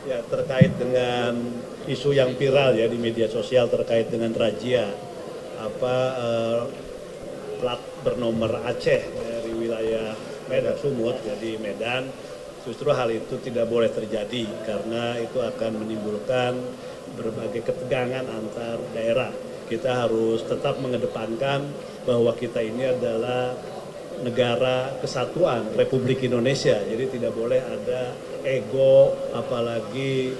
Ya, terkait dengan isu yang viral ya di media sosial terkait dengan razia plat bernomor Aceh dari wilayah Medan Sumut jadi Medan, justru hal itu tidak boleh terjadi karena itu akan menimbulkan berbagai ketegangan antar daerah. Kita harus tetap mengedepankan bahwa kita ini adalah negara kesatuan Republik Indonesia, jadi tidak boleh ada ego apalagi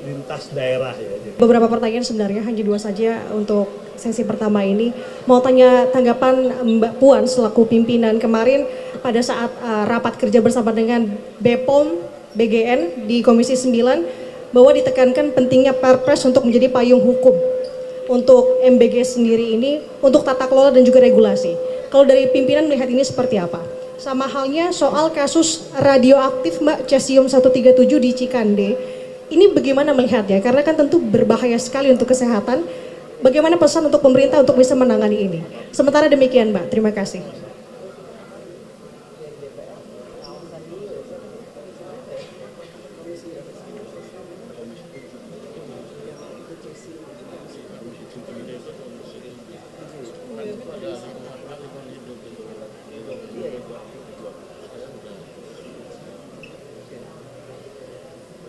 lintas daerah ya. Beberapa pertanyaan sebenarnya hanya dua saja untuk sesi pertama ini. Mau tanya tanggapan Mbak Puan selaku pimpinan kemarin pada saat rapat kerja bersama dengan BPOM BGN di Komisi 9 bahwa ditekankan pentingnya Perpres untuk menjadi payung hukum untuk MBG sendiri ini untuk tata kelola dan juga regulasi. Kalau dari pimpinan melihat ini seperti apa? Sama halnya soal kasus radioaktif Mbak Cesium 137 di Cikande. Ini bagaimana melihatnya? Karena kan tentu berbahaya sekali untuk kesehatan. Bagaimana pesan untuk pemerintah untuk bisa menangani ini? Sementara demikian Mbak, terima kasih.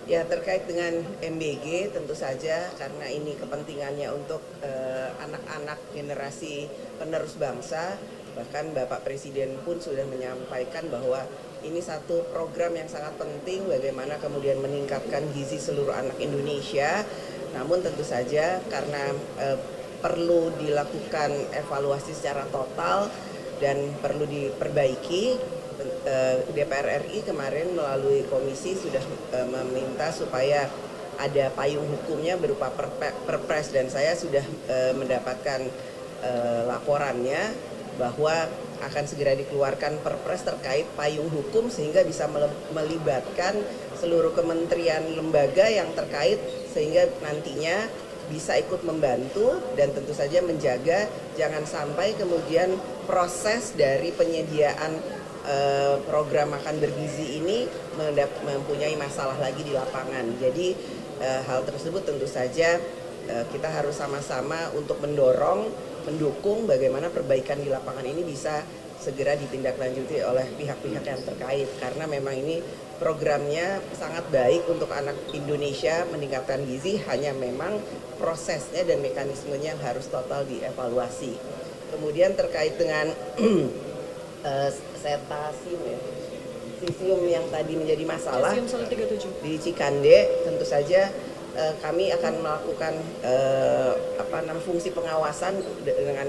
Ya, terkait dengan MBG tentu saja karena ini kepentingannya untuk anak-anak generasi penerus bangsa, bahkan Bapak Presiden pun sudah menyampaikan bahwa ini satu program yang sangat penting bagaimana kemudian meningkatkan gizi seluruh anak Indonesia. Namun tentu saja karena perlu dilakukan evaluasi secara total dan perlu diperbaiki. DPR RI kemarin melalui komisi sudah meminta supaya ada payung hukumnya berupa perpres dan saya sudah mendapatkan laporannya bahwa akan segera dikeluarkan perpres terkait payung hukum sehingga bisa melibatkan seluruh kementerian lembaga yang terkait sehingga nantinya bisa ikut membantu dan tentu saja menjaga jangan sampai kemudian proses dari penyediaan program makan bergizi ini mempunyai masalah lagi di lapangan. Jadi hal tersebut tentu saja kita harus sama-sama untuk mendukung bagaimana perbaikan di lapangan ini bisa segera ditindaklanjuti oleh pihak-pihak yang terkait karena memang ini programnya sangat baik untuk anak Indonesia meningkatkan gizi, hanya memang prosesnya dan mekanismenya yang harus total dievaluasi. Kemudian terkait dengan cesium yang tadi menjadi masalah di Cikande, tentu saja kami akan melakukan fungsi pengawasan dengan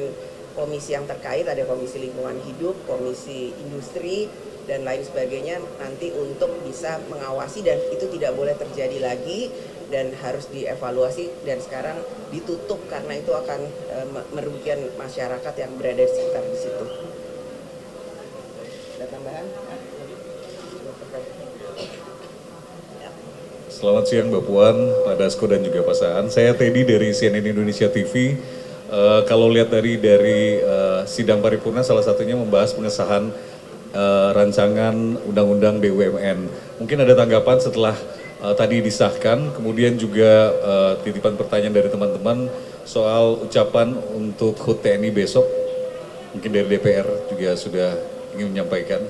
komisi yang terkait, ada komisi lingkungan hidup, komisi industri dan lain sebagainya nanti untuk bisa mengawasi dan itu tidak boleh terjadi lagi dan harus dievaluasi dan sekarang ditutup karena itu akan merugikan masyarakat yang berada di sekitar di situ. Tambahan? Selamat siang Mbak Puan, Pak Dasko dan juga Pak Saan. Saya Teddy dari CNN Indonesia TV. Kalau lihat dari sidang paripurna salah satunya membahas pengesahan rancangan undang-undang BUMN. Mungkin ada tanggapan setelah tadi disahkan, kemudian juga titipan pertanyaan dari teman-teman soal ucapan untuk HUT TNI besok. Mungkin dari DPR juga sudah ingin menyampaikan.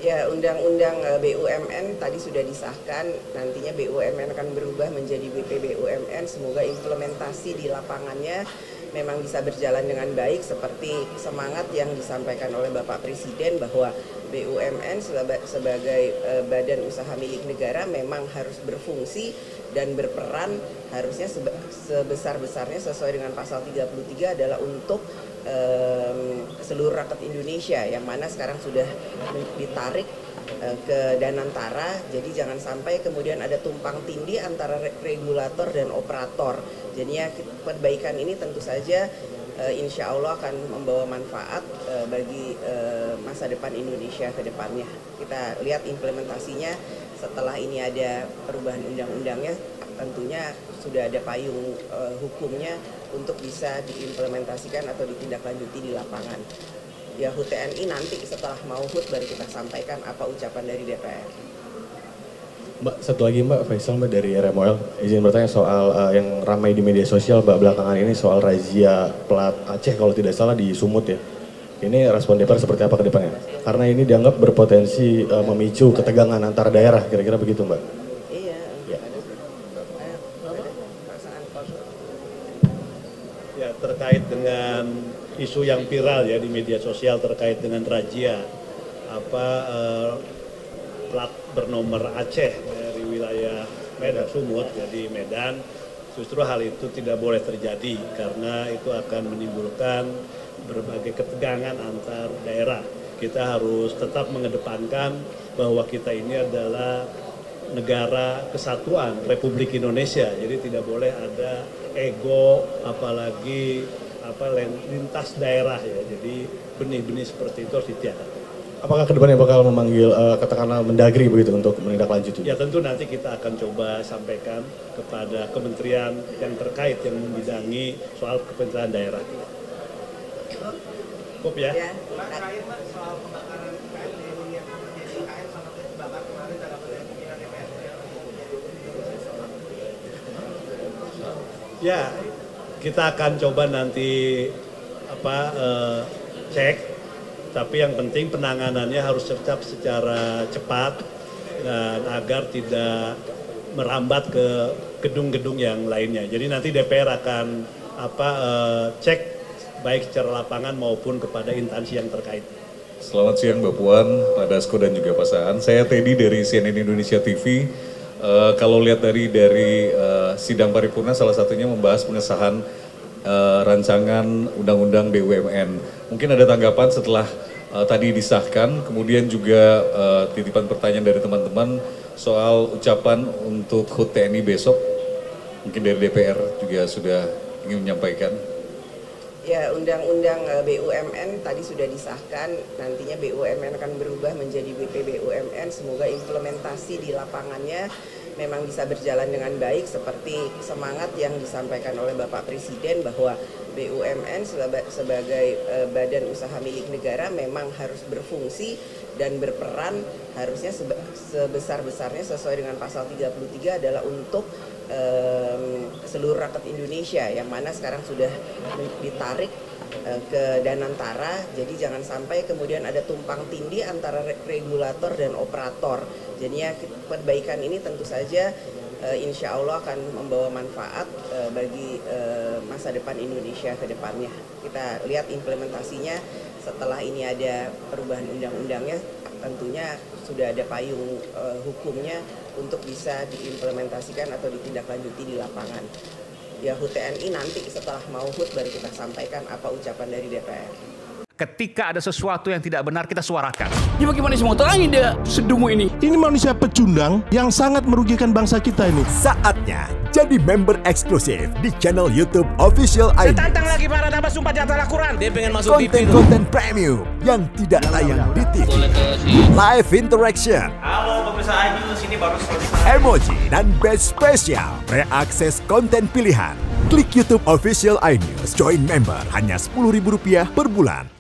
Ya, undang-undang BUMN tadi sudah disahkan, nantinya BUMN akan berubah menjadi BPBUMN, semoga implementasi di lapangannya memang bisa berjalan dengan baik seperti semangat yang disampaikan oleh Bapak Presiden bahwa BUMN sebagai badan usaha milik negara memang harus berfungsi dan berperan harusnya sebesar-besarnya sesuai dengan pasal 33 adalah untuk seluruh rakyat Indonesia yang mana sekarang sudah ditarik ke Danantara, jadi jangan sampai kemudian ada tumpang tindih antara regulator dan operator. Jadinya perbaikan ini tentu saja insya Allah akan membawa manfaat bagi masa depan Indonesia ke depannya. Kita lihat implementasinya setelah ini ada perubahan undang-undangnya, tentunya sudah ada payung hukumnya untuk bisa diimplementasikan atau ditindaklanjuti di lapangan. Ya HUT TNI nanti setelah mau HUT baru kita sampaikan apa ucapan dari DPR. Mbak, satu lagi Mbak, Faisal Mbak dari RMOL. Izin bertanya soal yang ramai di media sosial Mbak belakangan ini soal razia plat Aceh kalau tidak salah di Sumut ya. Ini respon DPR seperti apa ke depannya? Karena ini dianggap berpotensi memicu ketegangan antar daerah, kira-kira begitu Mbak. Iya. Ya. Ya, terkait dengan isu yang viral ya di media sosial terkait dengan razia plat bernomor Aceh dari wilayah Medan Sumut jadi Medan, justru hal itu tidak boleh terjadi karena itu akan menimbulkan berbagai ketegangan antar daerah. Kita harus tetap mengedepankan bahwa kita ini adalah negara kesatuan Republik Indonesia, jadi tidak boleh ada ego apalagi lintas daerah ya. Jadi benih-benih seperti itu harus ditiadakan. Apakah kedepannya bakal memanggil katakanlah Mendagri begitu untuk menindaklanjuti? Ya tentu nanti kita akan coba sampaikan kepada kementerian yang terkait yang membidangi soal kepentingan daerah. Cukup ya? Ya, kita akan coba nanti cek. Tapi yang penting penanganannya harus tetap secara cepat dan agar tidak merambat ke gedung-gedung yang lainnya. Jadi nanti DPR akan cek baik secara lapangan maupun kepada instansi yang terkait. Selamat siang Mbak Puan, Pak Dasko dan juga Pak Saan. Saya Teddy dari CNN Indonesia TV. Kalau lihat dari sidang paripurna salah satunya membahas pengesahan rancangan undang-undang BUMN. Mungkin ada tanggapan setelah tadi disahkan, kemudian juga titipan pertanyaan dari teman-teman soal ucapan untuk HUT TNI besok. Mungkin dari DPR juga sudah ingin menyampaikan. Ya, undang-undang BUMN tadi sudah disahkan, nantinya BUMN akan berubah menjadi BPBUMN, semoga implementasi di lapangannya memang bisa berjalan dengan baik seperti semangat yang disampaikan oleh Bapak Presiden bahwa BUMN sebagai badan usaha milik negara memang harus berfungsi dan berperan harusnya sebesar-besarnya sesuai dengan pasal 33 adalah untuk seluruh rakyat Indonesia yang mana sekarang sudah ditarik ke Danantara, jadi jangan sampai kemudian ada tumpang tindih antara regulator dan operator. Jadinya perbaikan ini tentu saja insya Allah akan membawa manfaat bagi masa depan Indonesia ke depannya. Kita lihat implementasinya setelah ini ada perubahan undang-undangnya, tentunya sudah ada payung hukumnya untuk bisa diimplementasikan atau ditindaklanjuti di lapangan. Ya HUT TNI nanti setelah mau HUT baru kita sampaikan apa ucapan dari DPR. Ketika ada sesuatu yang tidak benar kita suarakan. Ya bagaimana semua orang dia sedungu ini? Ini manusia pecundang yang sangat merugikan bangsa kita ini. Saatnya jadi member eksklusif di channel YouTube Official iNews. Tantang lagi para tambah sumpah di atas Al-Quran. Dia pengen masuk TV. Konten-konten premium yang tidak tayang di TV. Live interaction. Halo pemirsa iNews, ini baru selesai. Emoji dan badge spesial. Reakses konten pilihan. Klik YouTube Official iNews. Join member hanya Rp10.000 per bulan.